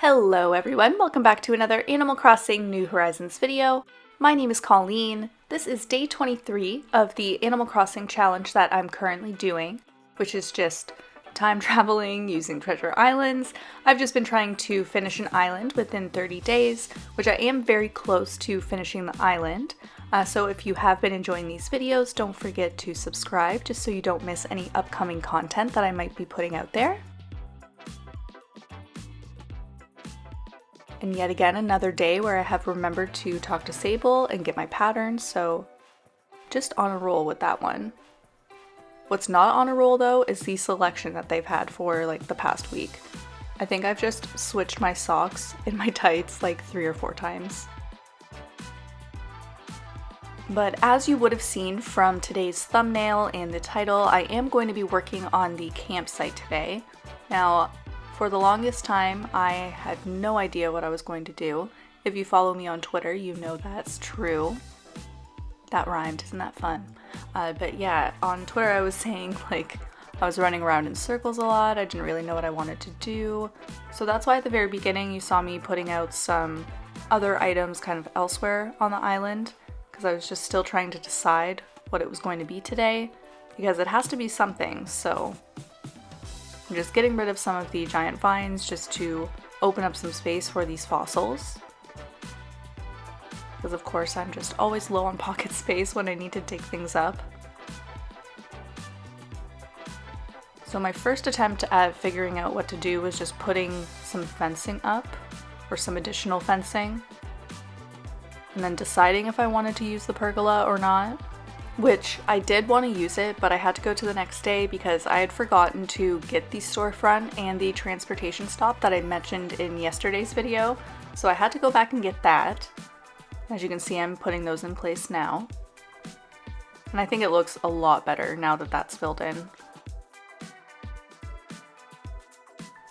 Hello everyone, welcome back to another Animal Crossing New Horizons video. My name is Colleen. This is day 23 of the Animal Crossing challenge that I'm currently doing, which is just time traveling using treasure islands. I've just been trying to finish an island within 30 days, which I am very close to finishing the island. So if you have been enjoying these videos, don't forget to subscribe just so you don't miss any upcoming content that I might be putting out there. And yet again, another day where I have remembered to talk to Sable and get my patterns, so just on a roll with that one. What's not on a roll though is the selection that they've had for like the past week. I think I've just switched my socks in my tights like 3 or 4 times. But as you would have seen from today's thumbnail and the title, I am going to be working on the campsite today. Now, for the longest time, I had no idea what I was going to do. If you follow me on Twitter, you know that's true. That rhymed, isn't that fun? But yeah, on Twitter I was saying like I was running around in circles a lot, I didn't really know what I wanted to do. So that's why at the very beginning you saw me putting out some other items kind of elsewhere on the island, because I was just still trying to decide what it was going to be today, because it has to be something, so I'm just getting rid of some of the giant vines just to open up some space for these fossils. Because of course I'm just always low on pocket space when I need to dig things up. So my first attempt at figuring out what to do was just putting some fencing up, or some additional fencing, and then deciding if I wanted to use the pergola or not. Which I did want to use it, but I had to go to the next day because I had forgotten to get the storefront and the transportation stop that I mentioned in yesterday's video. So I had to go back and get that. As you can see, I'm putting those in place now. And I think it looks a lot better now that that's filled in.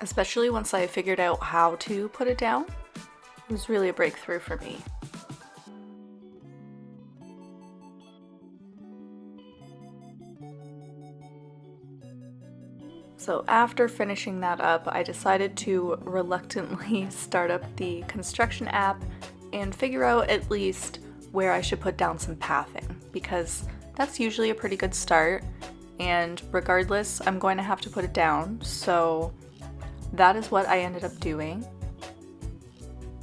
Especially once I figured out how to put it down. It was really a breakthrough for me. So after finishing that up, I decided to reluctantly start up the construction app and figure out at least where I should put down some pathing, because that's usually a pretty good start, and regardless, I'm going to have to put it down, so that is what I ended up doing.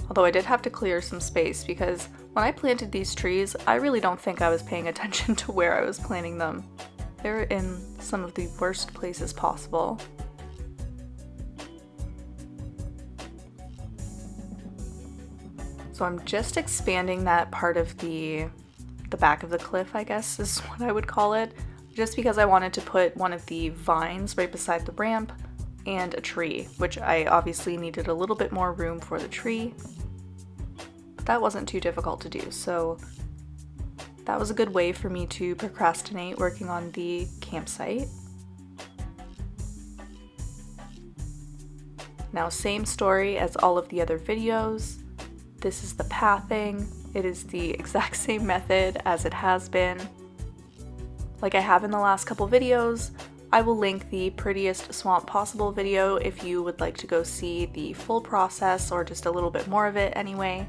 Although I did have to clear some space, because when I planted these trees, I really don't think I was paying attention to where I was planting them. They're in some of the worst places possible. So I'm just expanding that part of the back of the cliff, I guess is what I would call it, just because I wanted to put one of the vines right beside the ramp and a tree, which I obviously needed a little bit more room for the tree. But that wasn't too difficult to do, so that was a good way for me to procrastinate working on the campsite. Now, same story as all of the other videos. This is the pathing. It is the exact same method as it has been. Like I have in the last couple videos, I will link the prettiest swamp possible video if you would like to go see the full process or just a little bit more of it anyway.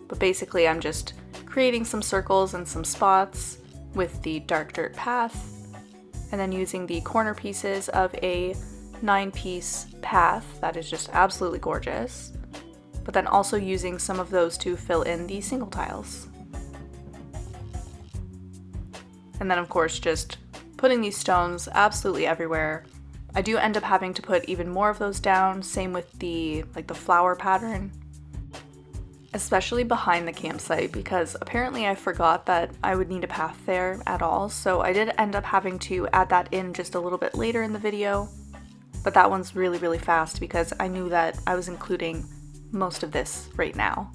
But basically I'm just creating some circles and some spots with the dark dirt path, and then using the corner pieces of a 9-piece path that is just absolutely gorgeous, but then also using some of those to fill in the single tiles. And then of course just putting these stones absolutely everywhere. I do end up having to put even more of those down, same with the flower pattern. Especially behind the campsite, because apparently I forgot that I would need a path there at all, so I did end up having to add that in just a little bit later in the video, but that one's really fast because I knew that I was including most of this right now.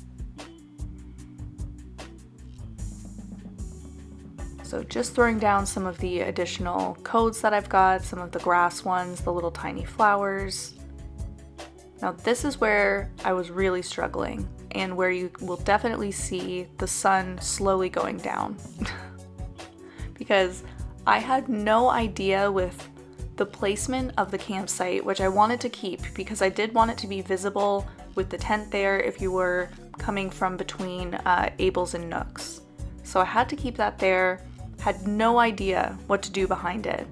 So just throwing down some of the additional codes that I've got, some of the grass ones, the little tiny flowers. Now this is where I was really struggling, and where you will definitely see the sun slowly going down. Because I had no idea with the placement of the campsite, which I wanted to keep because I did want it to be visible with the tent there if you were coming from between Abel's and Nook's. So I had to keep that there, had no idea what to do behind it,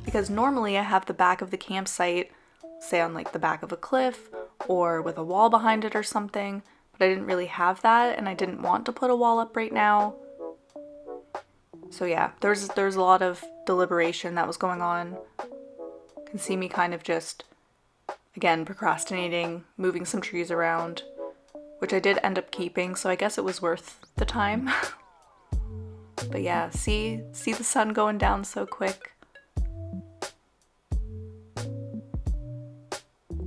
because normally I have the back of the campsite, say on like the back of a cliff or with a wall behind it or something, but I didn't really have that and I didn't want to put a wall up right now. So yeah, there's a lot of deliberation that was going on. You can see me kind of just, again, procrastinating, moving some trees around, which I did end up keeping, so I guess it was worth the time. But yeah, see the sun going down so quick.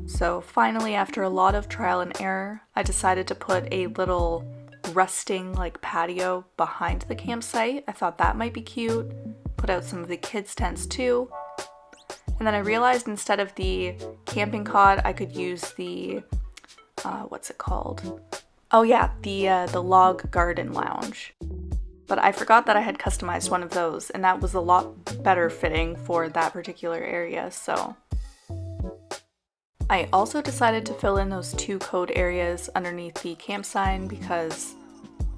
So finally, after a lot of trial and error, I decided to put a little resting like patio behind the campsite. I thought that might be cute. Put out some of the kids' tents too. And then I realized instead of the camping cot, I could use the, what's it called? Oh yeah, the log garden lounge. But I forgot that I had customized one of those, and that was a lot better fitting for that particular area, so. I also decided to fill in those 2 code areas underneath the camp sign because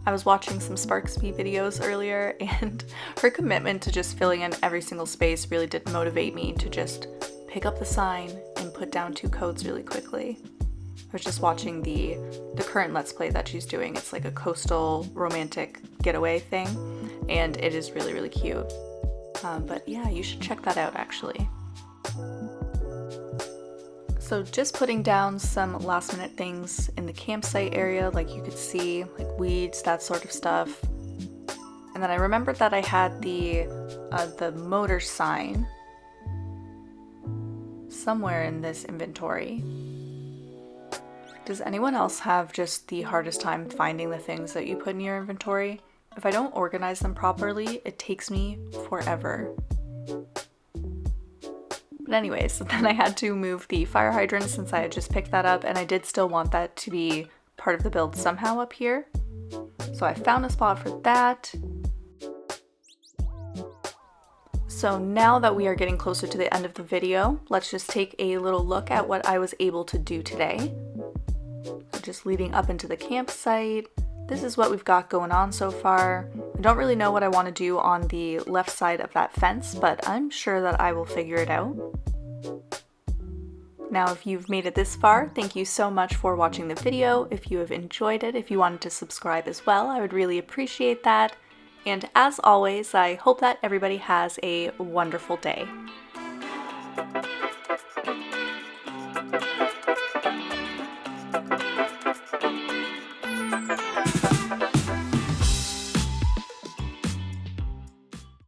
I was watching some Sparksby videos earlier, and her commitment to just filling in every single space really did motivate me to just pick up the sign and put down 2 codes really quickly. I was just watching the current Let's Play that she's doing. It's like a coastal romantic getaway thing, and it is really, really cute. But yeah, you should check that out actually. So just putting down some last minute things in the campsite area, like you could see, like weeds, that sort of stuff. And then I remembered that I had the motor sign somewhere in this inventory. Does anyone else have just the hardest time finding the things that you put in your inventory? If I don't organize them properly, it takes me forever. But anyways, then I had to move the fire hydrant since I had just picked that up, and I did still want that to be part of the build somehow up here. So I found a spot for that. So now that we are getting closer to the end of the video, let's just take a little look at what I was able to do today. So just leading up into the campsite, this is what we've got going on so far. I don't really know what I want to do on the left side of that fence, but I'm sure that I will figure it out. Now, if you've made it this far, thank you so much for watching the video. If you have enjoyed it, if you wanted to subscribe as well, I would really appreciate that. And as always, I hope that everybody has a wonderful day.